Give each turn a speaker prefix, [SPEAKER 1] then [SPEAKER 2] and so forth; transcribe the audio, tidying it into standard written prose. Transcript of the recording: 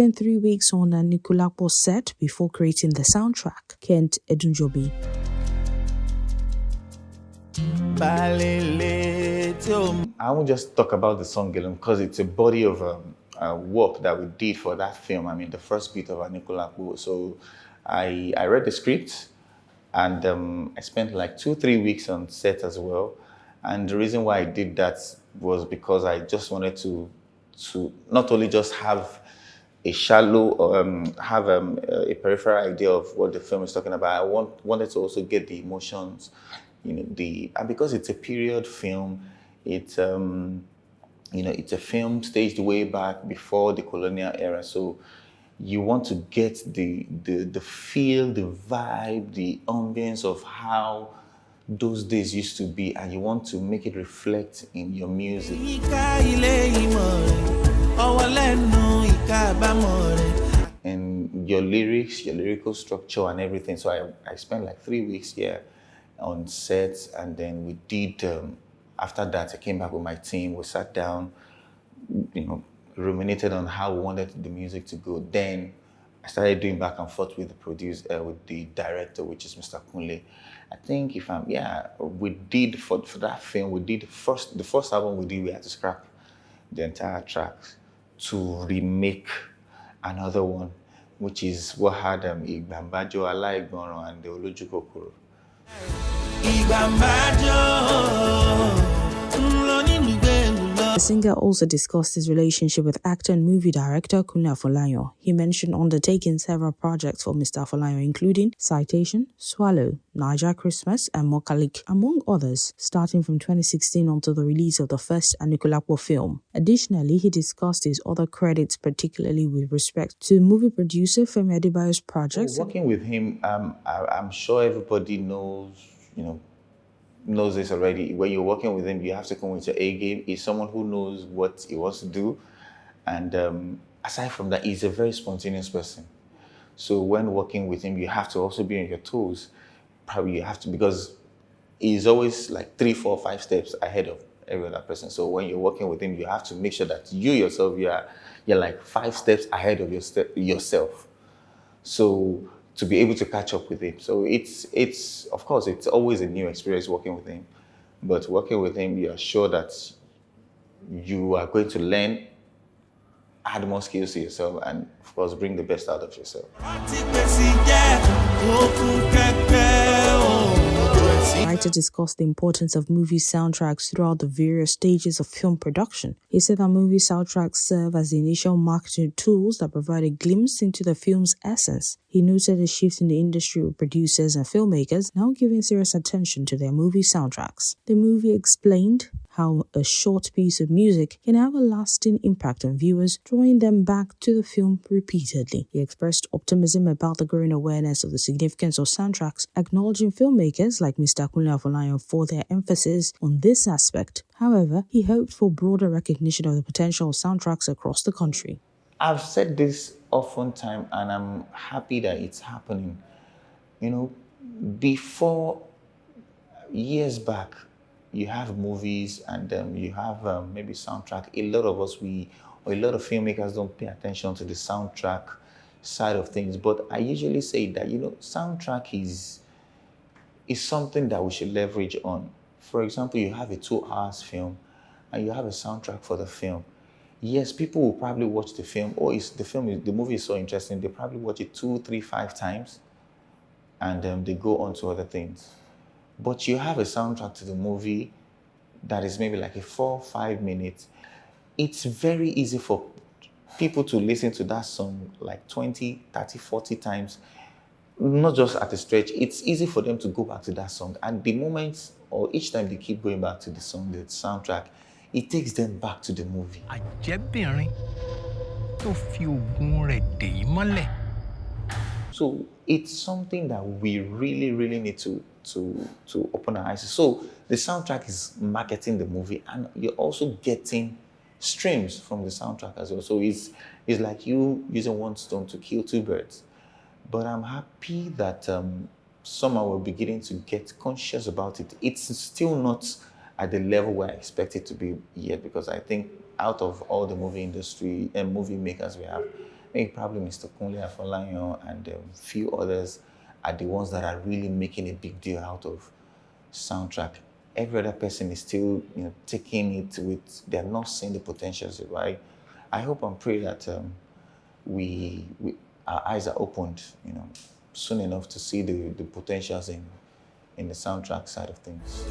[SPEAKER 1] spent 3 weeks on Anikulapo's set before creating the soundtrack. Kent Edunjobi.
[SPEAKER 2] I won't just talk about the song alone because it's a body of work that we did for that film. I mean, the first bit of Anikulapo. So I read the script and I spent like 2-3 weeks on set as well. And the reason why I did that was because I just wanted to not only just have a shallow or have a peripheral idea of what the film is talking about. I wanted to also get the emotions, and because it's a period film, it's it's a film staged way back before the colonial era. So you want to get the feel, the vibe, the ambience of how those days used to be, and you want to make it reflect in your music. And your lyrics, your lyrical structure and everything. So I spent like 3 weeks here on sets, and then we did, after that I came back with my team, we sat down, ruminated on how we wanted the music to go. Then I started doing back and forth with the producer, with the director, which is Mr. Kunle. I think we did for that film, we did the first album we did, we had to scrap the entire tracks to remake another one, which is what had Igbambajo, Alaigboran, and the Olojukokoro.
[SPEAKER 1] The singer also discussed his relationship with actor and movie director Kunle Afolayan. He mentioned undertaking several projects for Mr. Afolayan, including Citation, Swallow, Niger Christmas, and Mokalik, among others, starting from 2016 until the release of the first Anikulapo film. Additionally, he discussed his other credits, particularly with respect to movie producer Femi Adebayo's projects.
[SPEAKER 2] Working with him, I'm sure everybody knows this already. When you're working with him, you have to come with your A game. He's someone who knows what he wants to do. And aside from that, he's a very spontaneous person. So when working with him, you have to also be on your toes. Probably you have to, because he's always like 3, 4, 5 steps ahead of every other person. So when you're working with him, you have to make sure that you yourself, you're like 5 steps ahead of yourself. So to be able to catch up with him. So it's of course, it's always a new experience working with him. But working with him, you are sure that you are going to learn, add more skills to yourself, and of course, bring the best out of yourself.
[SPEAKER 1] The writer discussed the importance of movie soundtracks throughout the various stages of film production. He said that movie soundtracks serve as the initial marketing tools that provide a glimpse into the film's essence. He noted a shift in the industry with producers and filmmakers now giving serious attention to their movie soundtracks. The movie explained how a short piece of music can have a lasting impact on viewers, drawing them back to the film repeatedly. He expressed optimism about the growing awareness of the significance of soundtracks, acknowledging filmmakers like Mr. Kunle Afolayan for their emphasis on this aspect. However, he hoped for broader recognition of the potential of soundtracks across the country.
[SPEAKER 2] I've said this oftentimes, and I'm happy that it's happening. Before, years back, you have movies and you have maybe soundtrack. A lot of us, or a lot of filmmakers don't pay attention to the soundtrack side of things. But I usually say that, soundtrack is something that we should leverage on. For example, you have a 2 hours film and you have a soundtrack for the film. Yes, people will probably watch the film, or the movie is so interesting, they probably watch it 2, 3, 5 times and they go on to other things. But you have a soundtrack to the movie that is maybe like a 4, 5 minutes. It's very easy for people to listen to that song like 20, 30, 40 times, not just at a stretch. It's easy for them to go back to that song. And the moments, or each time they keep going back to the song, the soundtrack, it takes them back to the movie. So it's something that we really, really need to open our eyes to. So the soundtrack is marketing the movie, and you're also getting streams from the soundtrack as well. So it's like you using one stone to kill 2 birds. But I'm happy that somehow we're beginning to get conscious about it. It's still not at the level where I expect it to be yet, because I think out of all the movie industry and movie makers we have, maybe probably Mr. Kunle Afolayan and a few others are the ones that are really making a big deal out of soundtrack. Every other person is still, taking it with, they're not seeing the potentials, right? I hope and pray that we our eyes are opened, soon enough to see the potentials in the soundtrack side of things.